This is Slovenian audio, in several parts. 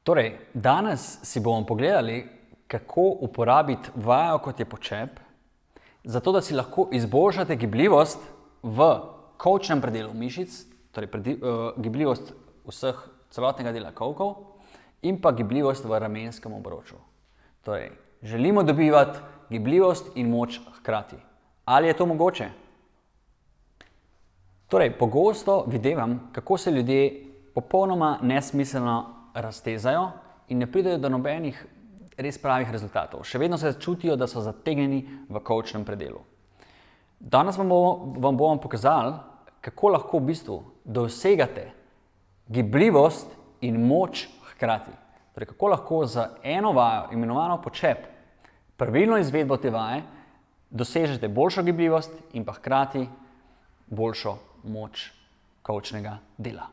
Torej, danes si bomo pogledali, kako uporabiti vajo, kot je počep, zato da si lahko izboljšate gibljivost v kolčnem predelu mišic, torej gibljivost vseh celotnega dela kolkov in pa gibljivost v ramenskem obroču. Torej, želimo dobivati gibljivost in moč hkrati. Ali je to mogoče? Torej, pogosto videvam, kako se ljudje popolnoma nesmiselno raztezajo in ne pridejo do nobenih res pravih rezultatov. Še vedno se čutijo, da so zategnjeni v kolčnem predelu. Danes vam bomo pokazali, kako lahko v bistvu dosegate gibljivost in moč hkrati. Torej, kako lahko za eno vajo, imenovano počep, pravilno izvedbo te vaje, dosežete boljšo gibljivost in pa hkrati boljšo moč kolčnega dela.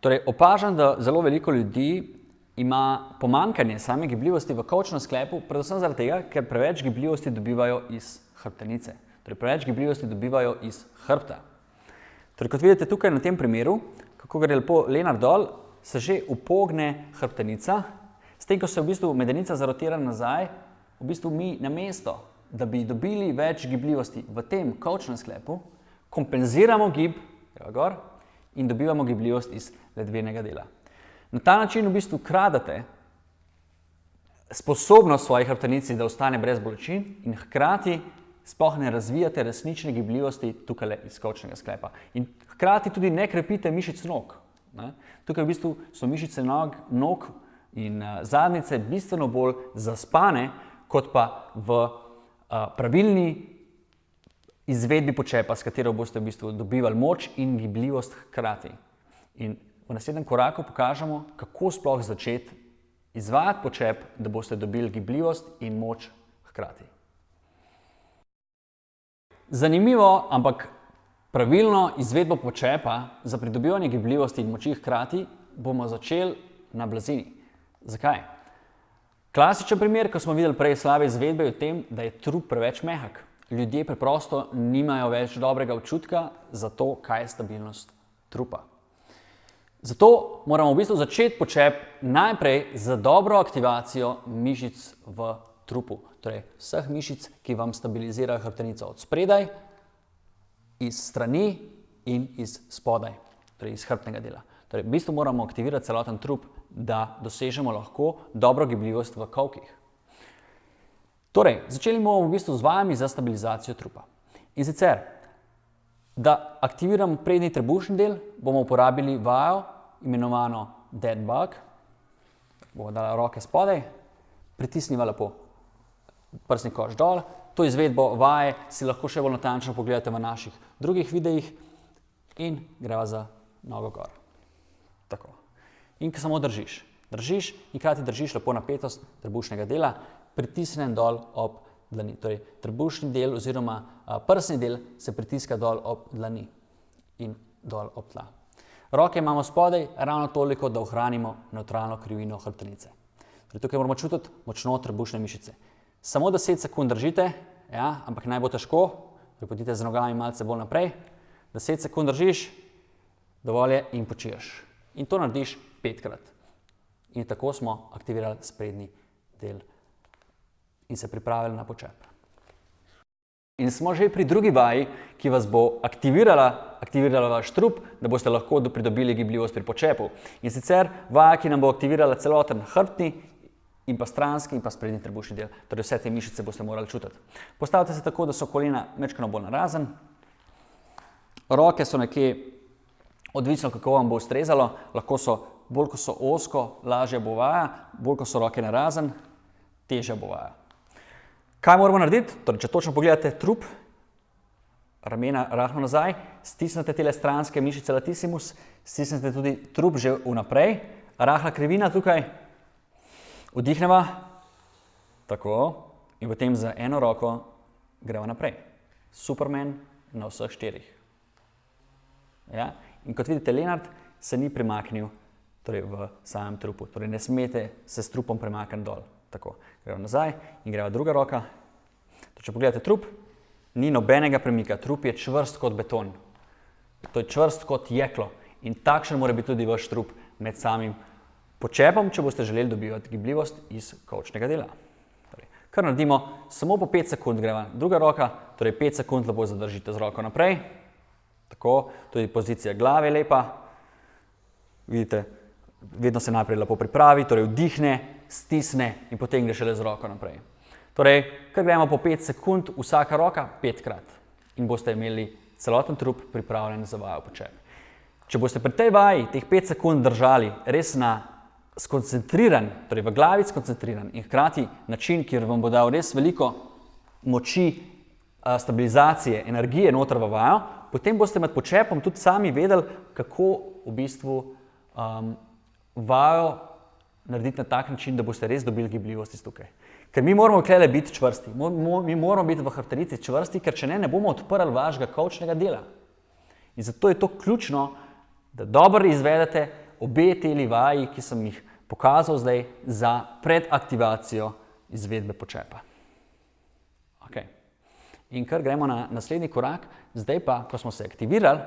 Torej, opažam, da zelo veliko ljudi ima pomanjkanje same gibljivosti v kolčnem sklepu, predvsem zaradi tega, ker preveč gibljivosti dobivajo iz hrbtenice. Torej, preveč gibljivosti dobivajo iz hrbta. Torej, kot vidite tukaj na tem primeru, kako gre lepo Lenart dol, se že upogne hrbtenica, s tem, ko se v bistvu medenica zarotira nazaj, v bistvu mi namesto, da bi dobili več gibljivosti v tem kolčnem sklepu, kompenziramo gib, gor, in dobivamo gibljivost iz ledvenega dela. Na ta način v bistvu kradete sposobnost svojih hrbtenici, da ostane brez bolečin in hkrati sploh ne razvijate resnične gibljivosti tukaj iz kolčnega sklepa. In hkrati tudi ne krepite mišic nog. Tukaj v bistvu so mišice nog in zadnjice bistveno bolj zaspane, kot pa v pravilni izvedbi počepa, s katero boste v bistvu dobivali moč in gibljivost hkrati. In v naslednjem koraku pokažemo, kako sploh začeti izvajati počep, da boste dobili gibljivost in moč hkrati. Zanimivo, ampak pravilno izvedbo počepa za pridobivanje gibljivosti in moči hkrati bomo začeli na blazini. Zakaj? Klasičen primer, ko smo videli prej slabe izvedbe, je v tem, da je trup preveč mehak. Ljudje preprosto nimajo več dobrega občutka za to, kaj je stabilnost trupa. Zato moramo v bistvu začeti počep najprej z dobro aktivacijo mišic v trupu. Torej, vseh mišic, ki vam stabilizirajo hrbtenico od spredaj, iz strani in iz spodaj, torej iz hrbtnega dela. Torej, v bistvu moramo aktivirati celoten trup, da dosežemo lahko dobro gibljivost v kolkih. Torej, začeli bomo v bistvu z vajami za stabilizacijo trupa. In sicer, da aktiviramo prednji trebušni del, bomo uporabili vajo, imenovano dead bug. Bomo dali roke spodaj, pritisniva lepo prsni koš dol. To izvedbo vaje si lahko še bolj natančno pogledate v naših drugih videih in greva za nogo gor. Tako. In ko samo držiš in hkrati držiš lepo napetost trebušnega dela, pritisnem dol ob dlani. Torej, trebušni del oziroma prsni del se pritiska dol ob dlani in dol ob tla. Roke imamo spodaj ravno toliko, da ohranimo nevtralno krivino hrbtenice. Torej, tukaj moramo čutiti močno trebušne mišice. Samo 10 sekund držite, ampak naj bo težko, pripotite z nogami malce bolj naprej. 10 sekund držiš, dovolj je in počiješ. In to narediš 5-krat. In tako smo aktivirali sprednji del in se pripravili na počep. In smo že pri drugi vaji, ki vas bo aktivirala vaš trup, da boste lahko pridobili gibljivost pri počepu. In sicer vaja, ki nam bo aktivirala celoten hrbtni in pa stranski in pa sprednji trebušni del. Torej vse te mišice boste morali čutiti. Postavite se tako, da so kolena majčkeno bolj narazen. Roke so nekje, odvisno kako vam bo ustrezalo, lahko so, bolj ko so ozko, lažja bo vaja, bolj ko so roke narazen, težja bo vaja. Kaj moramo narediti? Torej, če točno pogledate trup, ramena rahlo nazaj, stisnete tele stranske mišice latissimus, stisnete tudi trup že vnaprej, rahla krivina tukaj, vdihneva, tako, in potem z eno roko greva naprej. Superman na vseh 4. Ja? In kot vidite, Lenart se ni premaknil v samem trupu, torej ne smete se s trupom premakniti dol. Tako, greva nazaj in greva druga roka. Če pogledate trup, ni nobenega premika. Trup je čvrst kot beton. To je čvrst kot jeklo. In takšen mora biti tudi vaš trup med samim počepom, če boste želeli dobivati gibljivost iz kolčnega dela. Torej, kar naredimo, samo po 5 sekund greva druga roka, torej 5 sekund lepo zadržite z roko naprej. Tako, tudi pozicija glave je lepa. Vidite, vedno se najprej lepo pripravi, torej vdihne, stisne in potem gre šele z roko naprej. Torej, kar gremo po 5 sekund, vsaka roka 5-krat in boste imeli celoten trup pripravljen za vajo počep. Če boste pri tej vaji teh 5 sekund držali res na skoncentriran, torej v glavi skoncentriran in hkrati način, kjer vam bo dal res veliko moči, stabilizacije, energije noter v vajo, potem boste med počepom tudi sami vedeli, kako v bistvu vajo narediti na tak način, da boste res dobili gibljivost iz tukaj. Ker mi moramo tukaj biti čvrsti, mi moramo biti v hrbtenici čvrsti, ker če ne bomo odprli vašega kolčnega dela. In zato je to ključno, da dobro izvedete obe teli vaji, ki sem jih pokazal zdaj za predaktivacijo izvedbe počepa. Okay. In kar gremo na naslednji korak, zdaj pa, ko smo se aktivirali,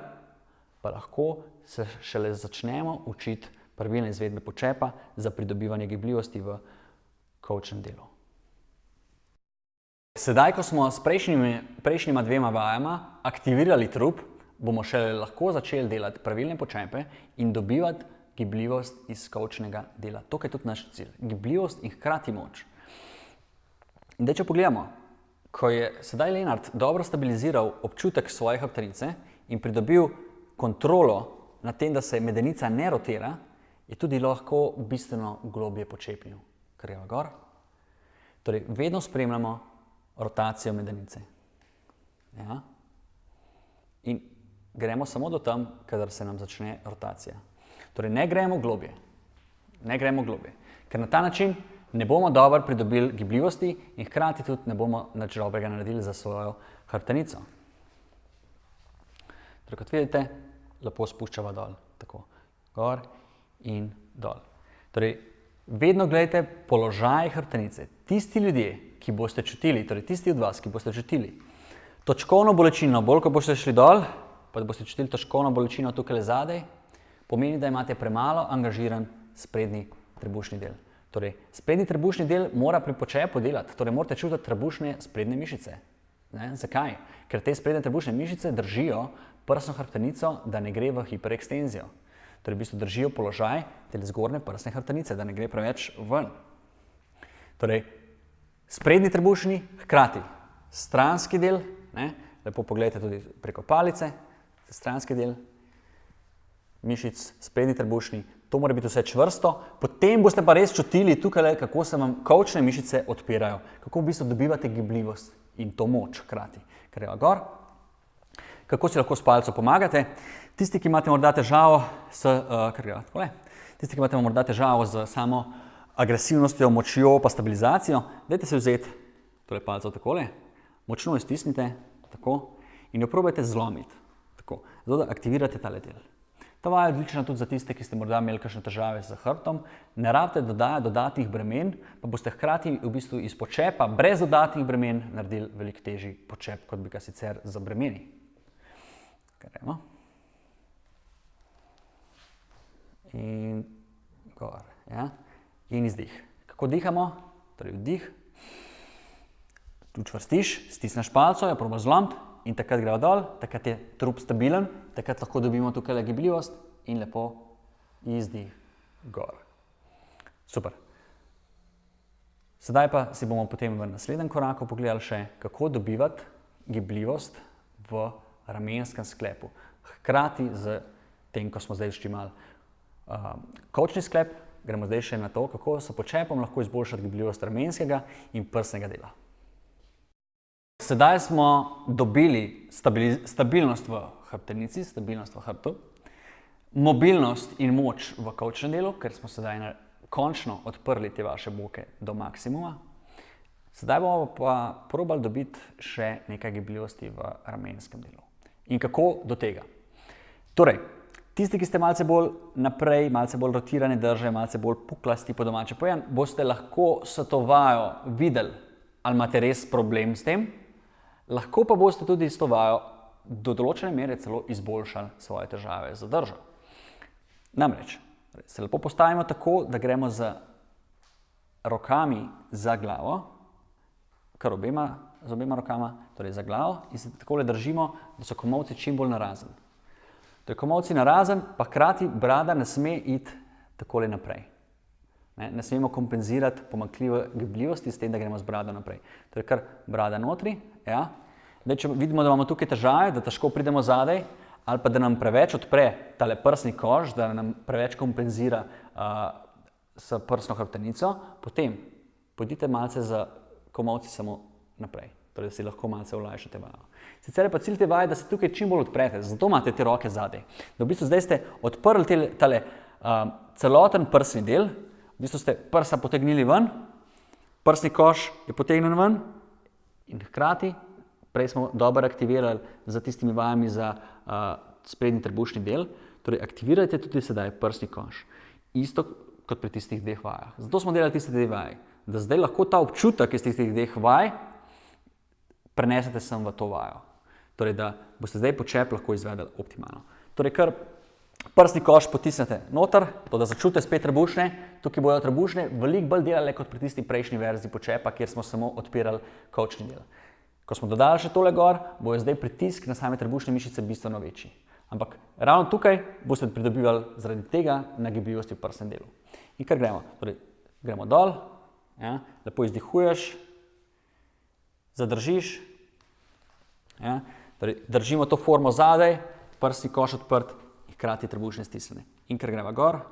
pa lahko se šele začnemo učiti pravilne izvedbe počepa za pridobivanje gibljivosti v kolčnem delu. Sedaj, ko smo s prejšnjima dvema vajama aktivirali trup, bomo šele lahko začeli delati pravilne počepe in dobivati gibljivost iz kolčnega dela. To je tudi naš cilj. Gibljivost in hkrati moč. In če pogledamo, ko je sedaj Lenart dobro stabiliziral občutek svoje hrbtenice in pridobil kontrolo nad tem, da se medenica ne rotira, je tudi lahko bistveno globje počepnil. Greva gor. Torej, vedno spremljamo rotacijo medenice. Ja. In gremo samo do tam, kadar se nam začne rotacija. Torej, ne gremo globje. Ne gremo globje. Ker na ta način ne bomo dobro pridobili gibljivosti in hkrati tudi ne bomo nič dobrega naredili za svojo hrbtenico. Torej, kot vidite, lepo spuščava dol. Tako, gor in dol. Torej, vedno gledajte položaj hrbtenice. Tisti ljudje, ki boste čutili, torej tisti od vas, ki boste čutili točkovno bolečino, bolj ko boste šli dol, pa da boste čutili točkovno bolečino tukaj zadaj, pomeni, da imate premalo angažiran sprednji trebušni del. Torej, sprednji trebušni del mora pri počepu delati, torej morate čutiti trebušne sprednje mišice. Zakaj? Ker te sprednje trebušne mišice držijo prsno hrbtenico, da ne gre v hiperekstenzijo. Torej, v bistvu držijo položaj te zgornje prsne hrbtenice, da ne gre preveč ven. Torej, sprednji trebušni, hkrati stranski del, lepo pogledajte tudi preko palice, stranski del mišic, sprednji trebušni, to mora biti vse čvrsto, potem boste pa res čutili tukaj, kako se vam kolčne mišice odpirajo, kako v bistvu dobivate gibljivost in to moč hkrati. Greva gor. Kako si lahko s palico pomagate? Tisti, ki imate morda težavo z samo agresivnostjo, močjo pa stabilizacijo, dajte se vzeti palico takole, močno jo stisnite, tako, in jo probajte zlomiti, tako, zato da aktivirate tale del. Ta vaja je odlična tudi za tiste, ki ste morda imeli kakšne težave z hrbtom, ne rabite dodajati dodatnih bremen, pa boste hkrati v bistvu iz počepa brez dodatnih bremen naredili veliko težji počep, kot bi ga sicer za bremeni. Gremo. In gor, ja. In izdih. Kako dihamo? Torej vdih. Tu čvrstiš, stisneš palico, jo probaš zlomiti in takrat greva dol, takrat je trup stabilen, takrat lahko dobimo tukaj gibljivost in lepo izdih gor. Super. Sedaj pa si bomo potem v naslednjem koraku pogledali še, kako dobivati gibljivost v ramenskem sklepu. Hkrati z tem, ko smo zdaj ščimali kolčni sklep, gremo zdaj še na to, kako s počepom lahko izboljšati gibljivost ramenskega in prsnega dela. Sedaj smo dobili stabilnost v hrbtenici, stabilnost v hrbtu, mobilnost in moč v kolčnem delu, ker smo sedaj končno odprli te vaše boke do maksimuma. Sedaj bomo pa probali dobiti še nekaj gibljivosti v ramenskem delu. In kako do tega? Torej, tisti, ki ste malce bolj naprej, malce bolj rotirane drže, malce bolj puklasti po domače povedano, boste lahko s to vajo videli, ali imate res problem s tem, lahko pa boste tudi s to vajo do določene mere celo izboljšali svoje težave z držo. Namreč, Se lepo postavimo tako, da gremo z rokami za glavo, kar z obema rokama, torej za glavo, in se takole držimo, da so komolci čim bolj narazen. Torej komolci narazen, pa hkrati brada ne sme iti takole naprej. Ne smemo kompenzirati pomanjkljive gibljivosti s tem, da gremo z brado naprej. Torej kar brada notri, ja. Zdaj, če vidimo, da imamo tukaj težave, da težko pridemo zadaj, ali pa da nam preveč odpre tale prsni koš, da nam preveč kompenzira s prsno hrbtenico, potem pojdite malce za komolci samo naprej, torej da si lahko malce olajšate vajo. Sicer je pa cilj te vaje, da se tukaj čim bolj odprete, zato imate te roke zadaj. Da v bistvu zdaj ste odprli tale celoten prsni del, v bistvu ste prsa potegnili ven, prsni koš je potegnjen ven in hkrati, prej smo dobro aktivirali za tistimi vajami za sprednji trebušni del, torej aktivirajte tudi sedaj prsni koš. Isto kot pri tistih dveh vajah. Zato smo delali tiste dve vaji, da zdaj lahko ta občutek iz tistih dveh vaj prenesete sem v to vajo. Torej, da boste zdaj počep lahko izvedeli optimalno. Torej, kar prsni koš potisnete noter, to da začutite spet trebušne, tukaj bojo trebušne veliko bolj delale kot pri tisti prejšnji verziji počepa, kjer smo samo odpirali kolčni del. Ko smo dodali še tole gor, bojo zdaj pritisk na same trebušne mišice bistveno večji. Ampak ravno tukaj boste pridobivali zaradi tega nagibljivosti v prsnem delu. In kar gremo? Torej, gremo dol, ja, lepo izdihuješ, zadržiš, ja, torej, držimo to formo zadaj, prsni koš odprt in hkrati trebušne stisnjene. In kar gremo gor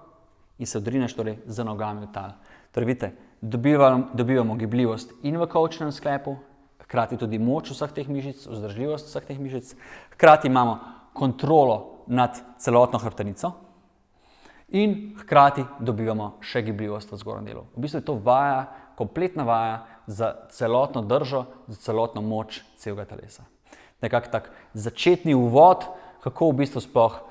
in se odrineš torej, z nogami v tal. Torej, vidite, dobivamo gibljivost in v kolčnem sklepu, hkrati tudi moč vseh teh mišic, vzdržljivost vseh teh mišic, hkrati imamo kontrolo nad celotno hrbtenico in hkrati dobivamo še gibljivost v zgornjem delu. V bistvu je to vaja, kompletna vaja za celotno držo, za celotno moč celega telesa. Nekak tak začetni uvod, kako v bistvu sploh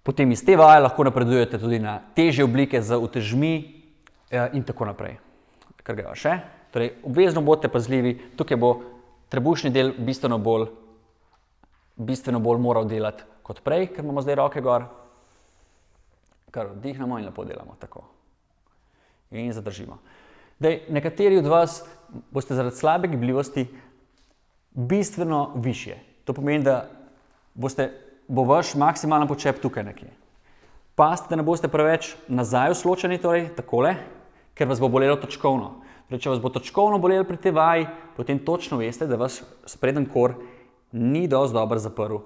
potem iz te vaje lahko napredujete tudi na težje oblike z utežmi in tako naprej. Kar greva še? Torej, obvezno bodite pazljivi, tukaj bo trebušni del bistveno bolj moral delati kot prej, ker imamo zdaj roke gor. Kar vdihnemo in lepo delamo tako. In zadržimo. Zdaj, nekateri od vas boste zaradi slabe gibljivosti bistveno višje. To pomeni, da bo vaš maksimalen počep tukaj nekje. Pazite, da ne boste preveč nazaj usločeni, torej takole, ker vas bo bolelo točkovno. Torej, če vas bo točkovno bolelo pri tej vaji, potem točno veste, da vas spreden kor ni dosti dobro zaprl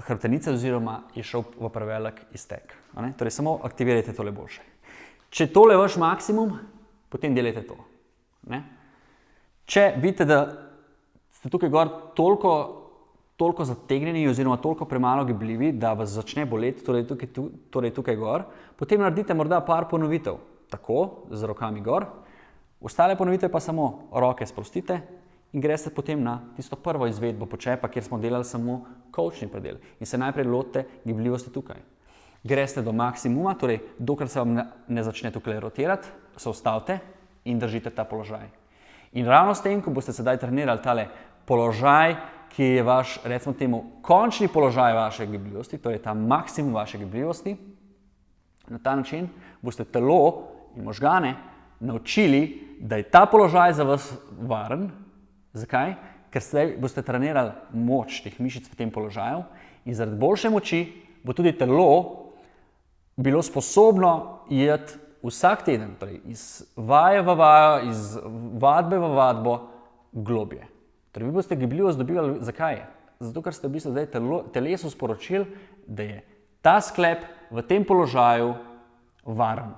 hrbtenice oziroma je šel v prevelik iztek. Torej, samo aktivirajte tole boljše. Če tole je vaš maksimum, potem delajte to. Če vidite, da ste tukaj gor toliko zategnjeni oziroma toliko premalo gibljivi, da vas začne boleti, torej tukaj gor, potem naredite morda par ponovitev. Tako, z rokami gor. Ostale ponovitve pa samo roke sprostite in greste potem na tisto prvo izvedbo počepa, kjer smo delali samo kolčni predel. In se najprej lotite gibljivosti tukaj. Greste do maksimuma, torej dokler se vam ne začne tukaj rotirati, se ustavite in držite ta položaj. In ravno s tem, ko boste sedaj trenirali tale položaj, ki je vaš, recimo temu, končni položaj vaše gibljivosti, torej ta maksimum vaše gibljivosti, na ta način boste telo in možgane naučili, da je ta položaj za vas varen. Zakaj? Ker zdaj boste trenirali moč teh mišic v tem položaju in zaradi boljše moči bo tudi telo bilo sposobno iti vsak teden, torej iz vaje v vajo, iz vadbe v vadbo globje. Torej, vi boste gibljivost dobivali. Zakaj? Zato, ker ste v bistvu zdaj telesu sporočili, da je ta sklep v tem položaju varen.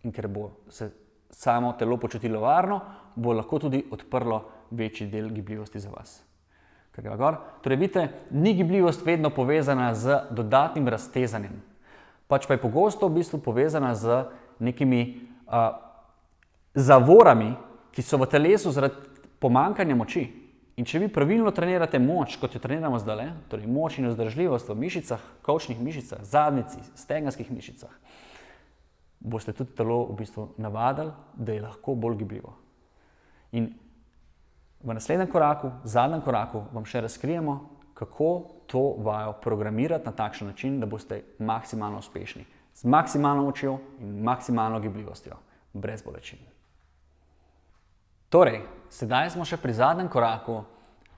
In ker bo se samo telo počutilo varno, bo lahko tudi odprlo večji del gibljivosti za vas. Torej, vidite, ni gibljivost vedno povezana z dodatnim raztezanjem. Pač pa je pogosto v bistvu povezana z nekimi zavorami, ki so v telesu zaradi pomanjkanja moči. In če vi pravilno trenirate moč, kot jo treniramo zdaj, torej moč in vzdržljivost v mišicah, kolčnih mišicah, zadnjici, stegenskih mišicah, boste tudi telo v bistvu navadili, da je lahko bolj gibljivo. In v naslednjem koraku, zadnjem koraku, vam še razkrijemo, kako to vajo programirati na takšen način, da boste maksimalno uspešni. z maksimalno močjo in maksimalno gibljivostjo, brez bolečin. Torej, sedaj smo še pri zadnjem koraku,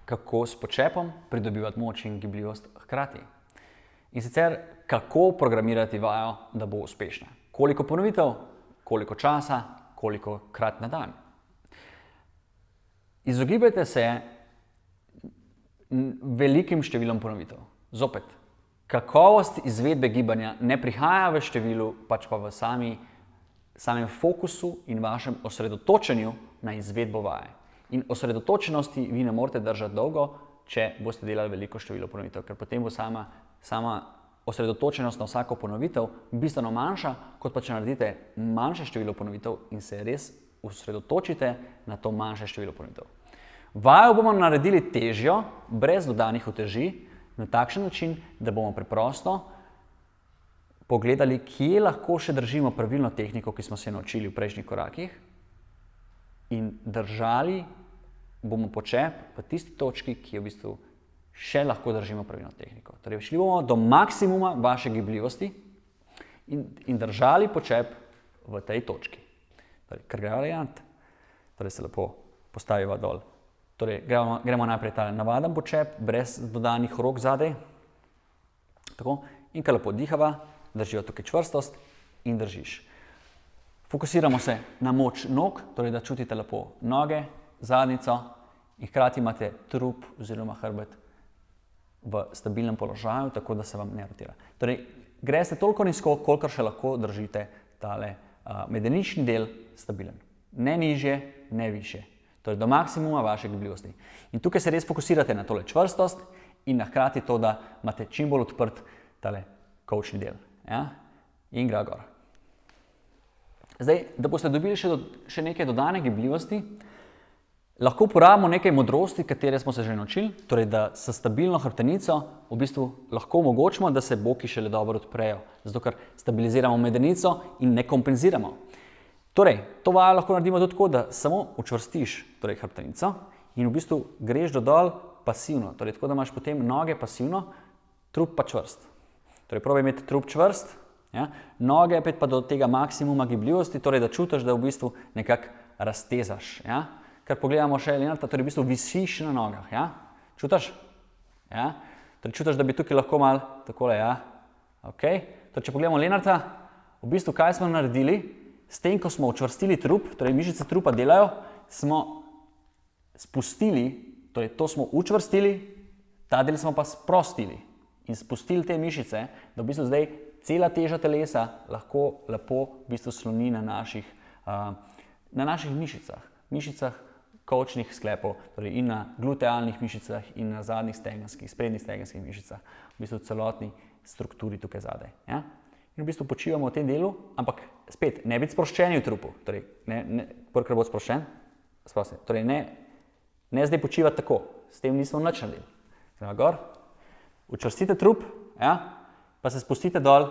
kako s počepom pridobivati moč in gibljivost hkrati. In sicer, kako programirati vajo, da bo uspešna. Koliko ponovitev, koliko časa, koliko krat na dan. Izogibajte se velikim številom ponovitev. Zopet, kakovost izvedbe gibanja ne prihaja v številu, pač pa v samem fokusu in vašem osredotočenju na izvedbo vaje. In osredotočenosti vi ne morete držati dolgo, če boste delali veliko število ponovitev, ker potem bo sama osredotočenost na vsako ponovitev bistveno manjša, kot pa če naredite manjše število ponovitev in se res osredotočite na to manjše število ponovitev. Vajo bomo naredili težjo, brez dodanih uteži, na takšen način, da bomo preprosto pogledali, kje lahko še držimo pravilno tehniko, ki smo se naučili v prejšnjih korakih, in držali bomo počep v tisti točki, ki je v bistvu še lahko držimo pravilno tehniko. Torej, šli bomo do maksimuma vaše gibljivosti in držali počep v tej točki. Torej, kar gre variant, torej se lepo postaviva dol. Torej, gremo najprej ta navaden počep, brez dodanih rok zadaj. Tako, in kar lepo dihava, drživa tukaj čvrstost in držiš. Fokusiramo se na moč nog, torej da čutite lepo noge, zadnjico in hkrati imate trup oziroma hrbet v stabilnem položaju, tako da se vam ne rotira. Torej, greste toliko nizko, kolikor še lahko držite tale medenični del stabilen. Ne nižje, ne višje. Torej, do maksimuma vaše gibljivosti. In tukaj se res fokusirate na tole čvrstost in na hkrati to, da imate čim bolj odprt tale kolčni del. Ja? In gre gor. Zdaj, da boste dobili še nekaj dodane gibljivosti, lahko uporabimo nekaj modrosti, katere smo se že naučili, torej da s stabilno hrbtenico v bistvu lahko omogočimo, da se boki šele dobro odprejo, zato ker stabiliziramo medenico in ne kompenziramo. Torej, to vajo lahko naredimo tudi tako, da samo učvrstiš hrbtenico in v bistvu greš dol pasivno, torej tako, da imaš potem noge pasivno, trup pa čvrst. Torej, probaj imeti trup čvrst, ja? Noge pa do tega maksimuma gibljivosti, torej da čutiš, da v bistvu nekako raztezaš. Ja? Ker pogledamo še Lenarta, torej v bistvu visiš na nogah. Ja? Čutiš? Ja? Torej, čutiš, da bi tukaj lahko malo takole, ja? Okay. Torej, če pogledamo Lenarta, v bistvu kaj smo naredili? S tem, ko smo učvrstili trup, torej mišice trupa delajo, smo spustili, torej to smo učvrstili, ta del smo pa sprostili in spustili te mišice, da v bistvu zdaj cela teža telesa lahko lepo v bistvu sloni na naših mišicah kolčnih sklepov, torej in na glutealnih mišicah in na zadnjih stegenskih, sprednjih stegenskih mišicah, v bistvu celotni strukturi tukaj zadaj. Ja? In v bistvu počivamo v tem delu, ampak spet, ne biti sproščeni v trupu, torej, ker bo sproščen, torej ne zdaj počivati tako, s tem nismo nič naredili. Gremo gor, učvrstite trup, ja, pa se spustite dol,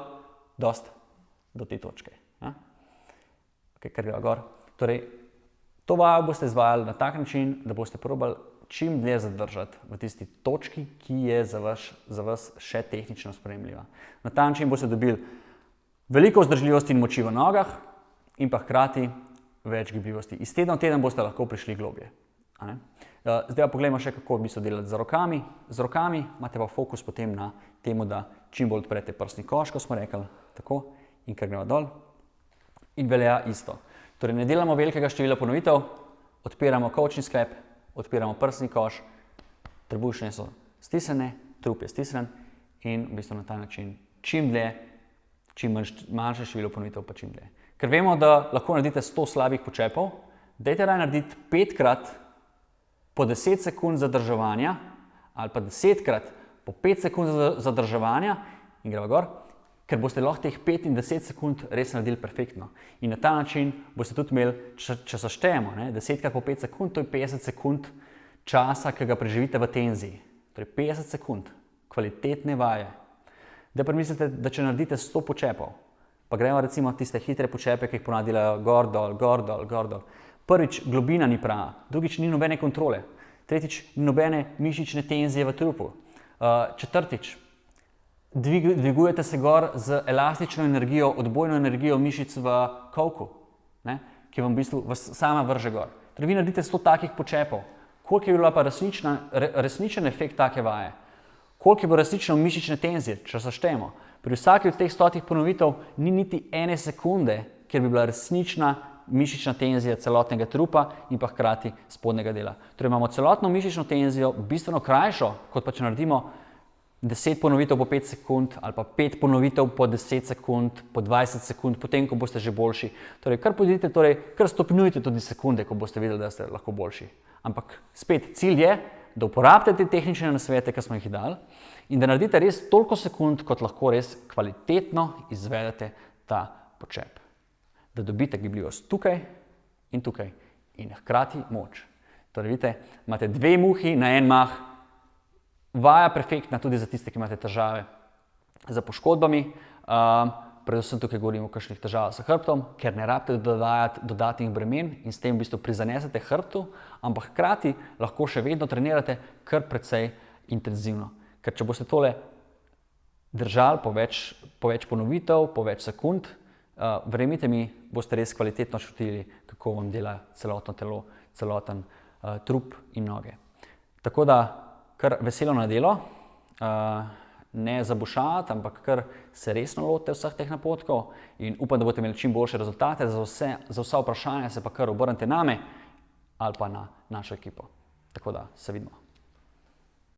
dost do te točke. Ja. Okay, ker gremo gor. Torej, to vajo boste izvajali na tak način, da boste probali čim dlje zadržati v tisti točki, ki je za vas še tehnično sprejemljiva. Na ta način boste dobili veliko vzdržljivosti in moči v nogah in pa hkrati več gibljivosti. Iz tedna v teden boste lahko prišli globje. Zdaj pa pogledamo še, kako bi se delati z rokami. Z rokami imate pa fokus potem na temu, da čim bolj odprete prsni koš, ko smo rekli, tako, in ker gremo dol. In velja isto. Torej, ne delamo velikega števila ponovitev, odpiramo kolčni sklep, odpiramo prsni koš, trebušne so stisnjene, trup je stisnjen in v bistvu na ta način čim dlje, čim manjše število ponovitev, pa čim dlje. Ker vemo, da lahko naredite 100 slabih počepov, dajte raje narediti 5-krat po 10 sekund zadrževanja ali pa 10-krat po 5 sekund zadrževanja in gremo gor, ker boste lahko teh 5 in 10 sekund res naredili perfektno. In na ta način boste tudi imeli, če seštejemo, 10-krat po 5 sekund, to je 50 sekund časa, ki ga preživite v tenziji. Torej 50 sekund kvalitetne vaje. Da premislite, da če naredite 100 počepov, pa gremo recimo tiste hitre počepe, ki jih ponavadi delajo gor, dol, gor, dol, gor, dol. Prvič, globina ni prava, drugič, ni nobene kontrole, tretjič, ni nobene mišične tenzije v trupu, četrtič, dvigujete se gor z elastično energijo, odbojno energijo mišic v kolku, ne? Ki vam v bistvu vas sama vrže gor. Torej, vi naredite 100 takih počepov. Koliko je bila pa resničen efekt take vaje? Koliko je bilo resnično mišične tenzije, če seštejemo? Pri vsaki od teh 100 ponovitev ni niti ene sekunde, kjer bi bila resnična mišična tenzija celotnega trupa in pa hkrati spodnjega dela. Torej, imamo celotno mišično tenzijo bistveno krajšo, kot pa če naredimo 10 ponovitev po 5 sekund ali pa 5 ponovitev po 10 sekund, po 20 sekund, potem, ko boste že boljši. Torej, kar stopnjujte tudi sekunde, ko boste videli, da ste lahko boljši. Ampak spet, cilj je, da uporabite te tehnične nasvete, ki smo jih dali, in da naredite res toliko sekund, kot lahko res kvalitetno izvedete ta počep. Da dobite gibljivost tukaj in hkrati moč. Torej, vidite, imate 2 muhi na en mah, vaja perfektna tudi za tiste, ki imate težave z poškodbami, predvsem tukaj govorimo o kakšnih težavah s hrbtom, ker ne rabite dodajati dodatnih bremen in s tem v bistvu prizanesete hrbtu, ampak hkrati lahko še vedno trenirate kar precej intenzivno. Ker če boste tole držali po več ponovitev, po več sekund, verjemite mi, boste res kvalitetno čutili, kako vam dela celotno telo, celoten trup in noge. Tako da, kar veselo na delo, ne zabušavati, ampak kar se resno lotite vseh teh napotkov in upam, da boste imeli čim boljše rezultate. Za vsa vprašanja se pa kar obrnite name ali pa na našo ekipo. Tako da se vidimo.